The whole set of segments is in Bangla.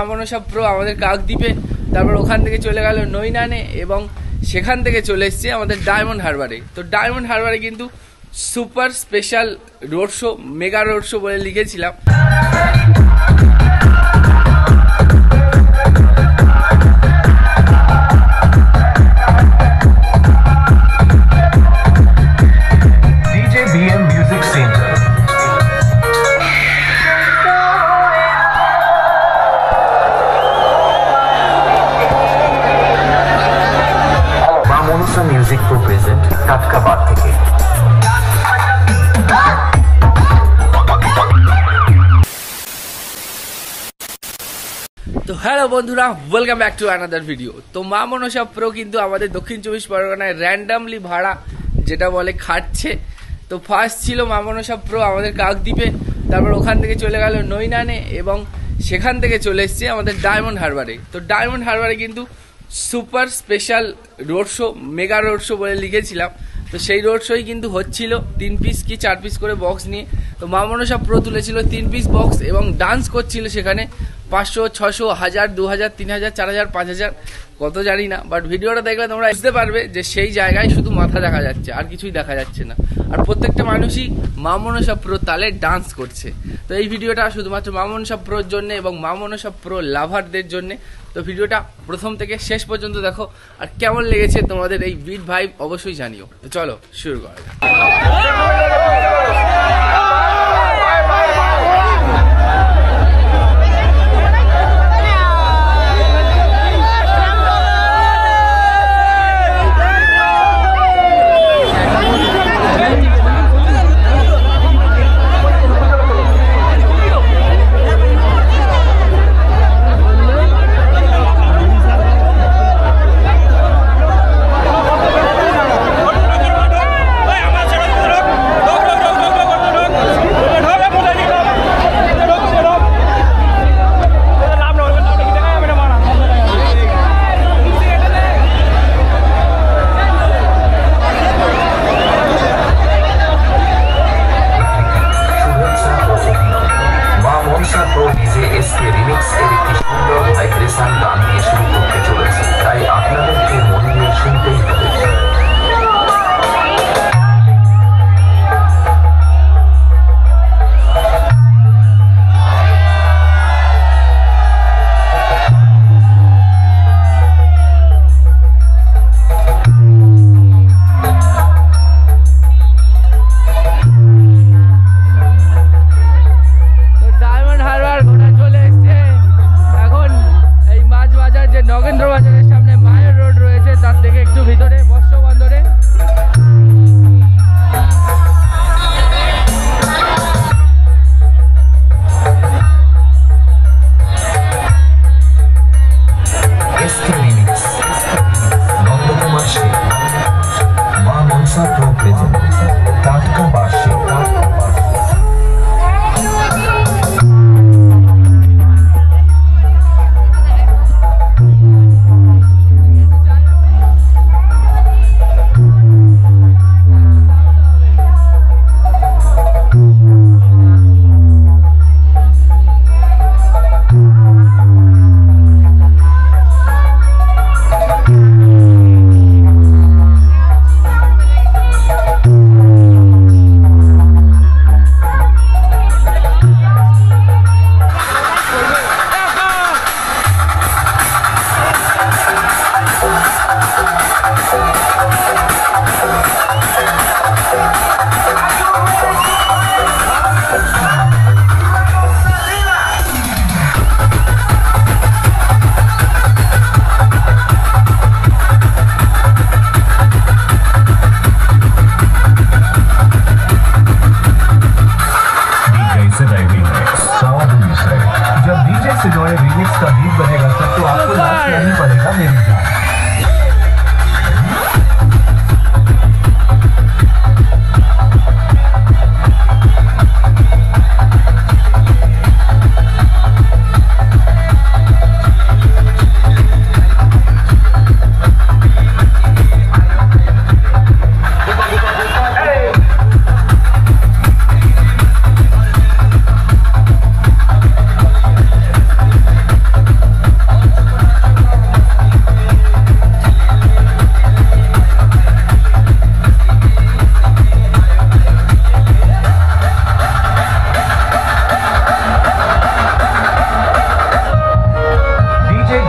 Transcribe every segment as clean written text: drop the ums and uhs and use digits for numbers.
মনসা প্রো আমাদের কাকদ্বীপে, তারপর ওখান থেকে চলে গেল নৈনানে এবং সেখান থেকে চলে এসছে আমাদের ডায়মন্ড হারবারে। তো ডায়মন্ড হারবারে কিন্তু super special road show, mega road show বলে লিখেছিলাম। মিউজিক প্রো প্রেজেন্ট টাটকা বার থেকে। তো হ্যালো বন্ধুরা, welcome back to another video. তো মা মনসা প্রো কিন্তু আমাদের দক্ষিণ 24 পরগনায় র্যান্ডামলি ভাড়া যেটা বলে খাটছে। তো ফার্স্ট ছিল মা মনসা প্রো আমাদের কাকদ্বীপে, তারপর ওখান থেকে চলে গেল নৈনানে এবং সেখান থেকে চলে এসছে আমাদের ডায়মন্ড হারবারে। তো ডায়মন্ড হারবারে কিন্তু super special road show, mega road show বলে লিখেছিলাম। তো সেই রোড শোই কিন্তু হচ্ছিল 3 পিস কি 4 পিস করে বক্স নিয়ে। তো মা মনসা প্রো তুলেছিল 3 পিস বক্স এবং ডান্স করছিল সেখানে 500, 600, 1000, 2000, 3000, 4000, 5000 কত জানি না, বাট ভিডিওটা দেখলে তোমরা বুঝতে পারবে যে সেই জায়গায় শুধু মাথা দেখা যাচ্ছে, আর কিছুই দেখা যাচ্ছে না। আর প্রত্যেকটা মানুষই মা মনসা প্রো তালে ডান্স করছে। তো এই ভিডিওটা শুধুমাত্র মা মনসা প্রোর জন্য এবং মা মনসা প্রো লাভারদের জন্য। তো ভিডিওটা প্রথম থেকে শেষ পর্যন্ত দেখো, আর কেমন লেগেছে তোমাদের এই বিট ভাইব অবশ্যই জানিও। তো চলো শুরু করা যাক।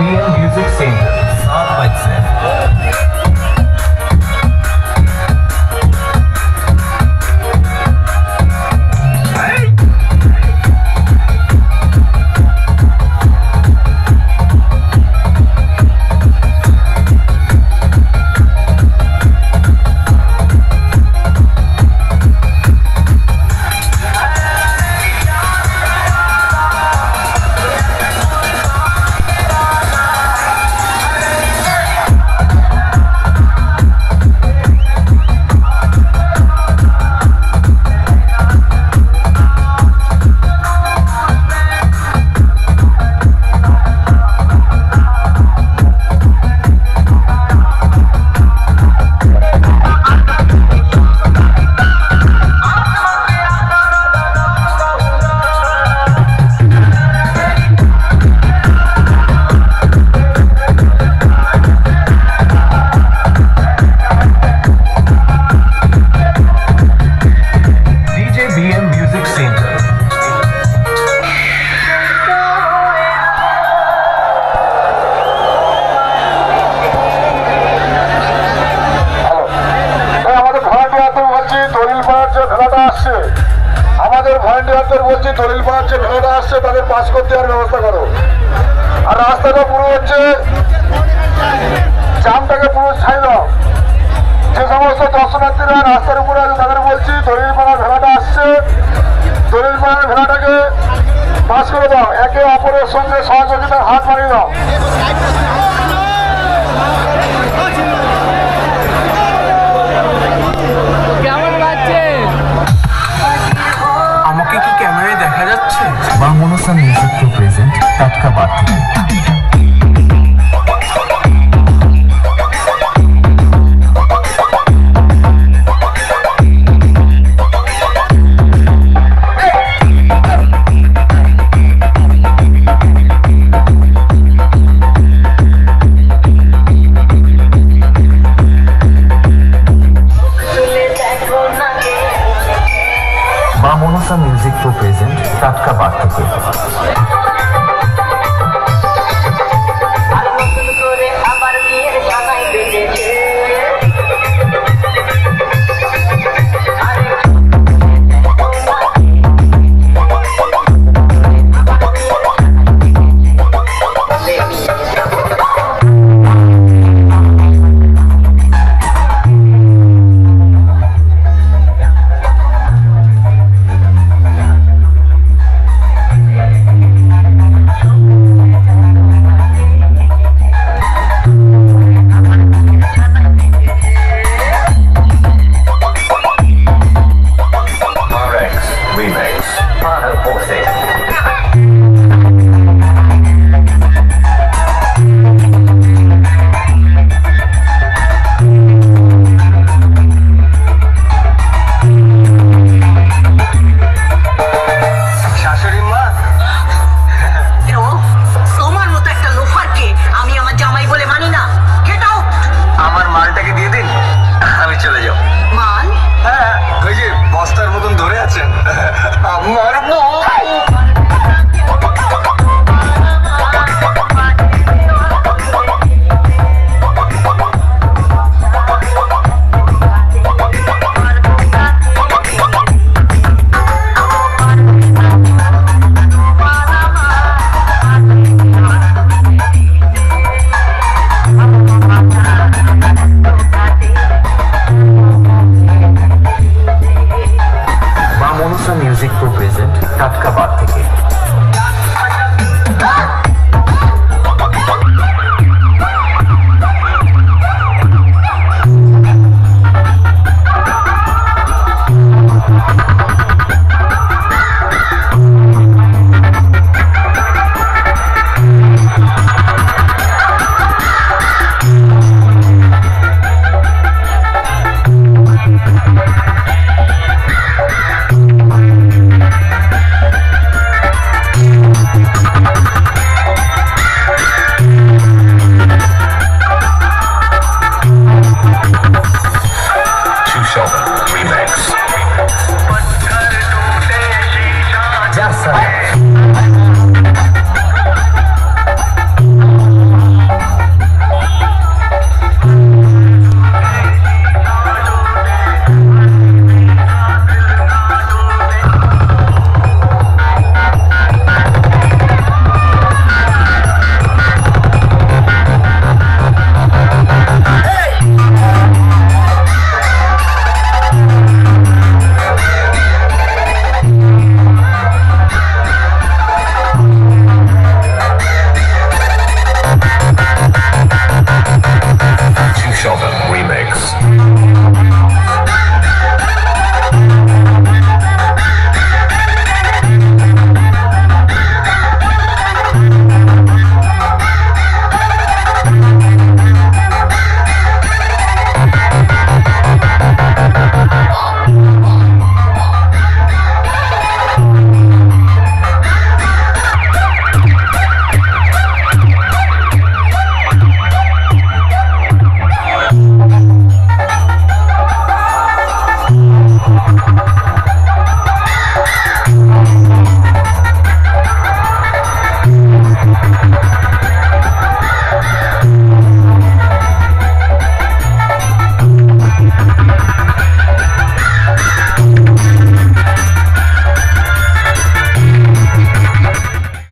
BM Music Center, South Bajse. আমাদের ভলেন্টিয়ারদের বলছি দলিলপাড়ার যে ভেড়াটা আসছে তাদের পাস করতে দেওয়ার ব্যবস্থা করো। আর রাস্তাটা পুরো হচ্ছে জামটাকে পুরো ছাই দাও। যে সমস্ত দর্শনার্থীরা রাস্তার উপরে আছে তাদের বলছি দলিলপাড়ার ভেড়াটা আসছে, দলিলপাড়ার ভেড়াটাকে পাস করে দাও। একে অপরের সঙ্গে সহযোগিতার হাত বাড়িয়ে দাও। আমাকে কি ক্যামেরায় দেখা যাচ্ছে? Mamonosa Music to present Tatka Bath.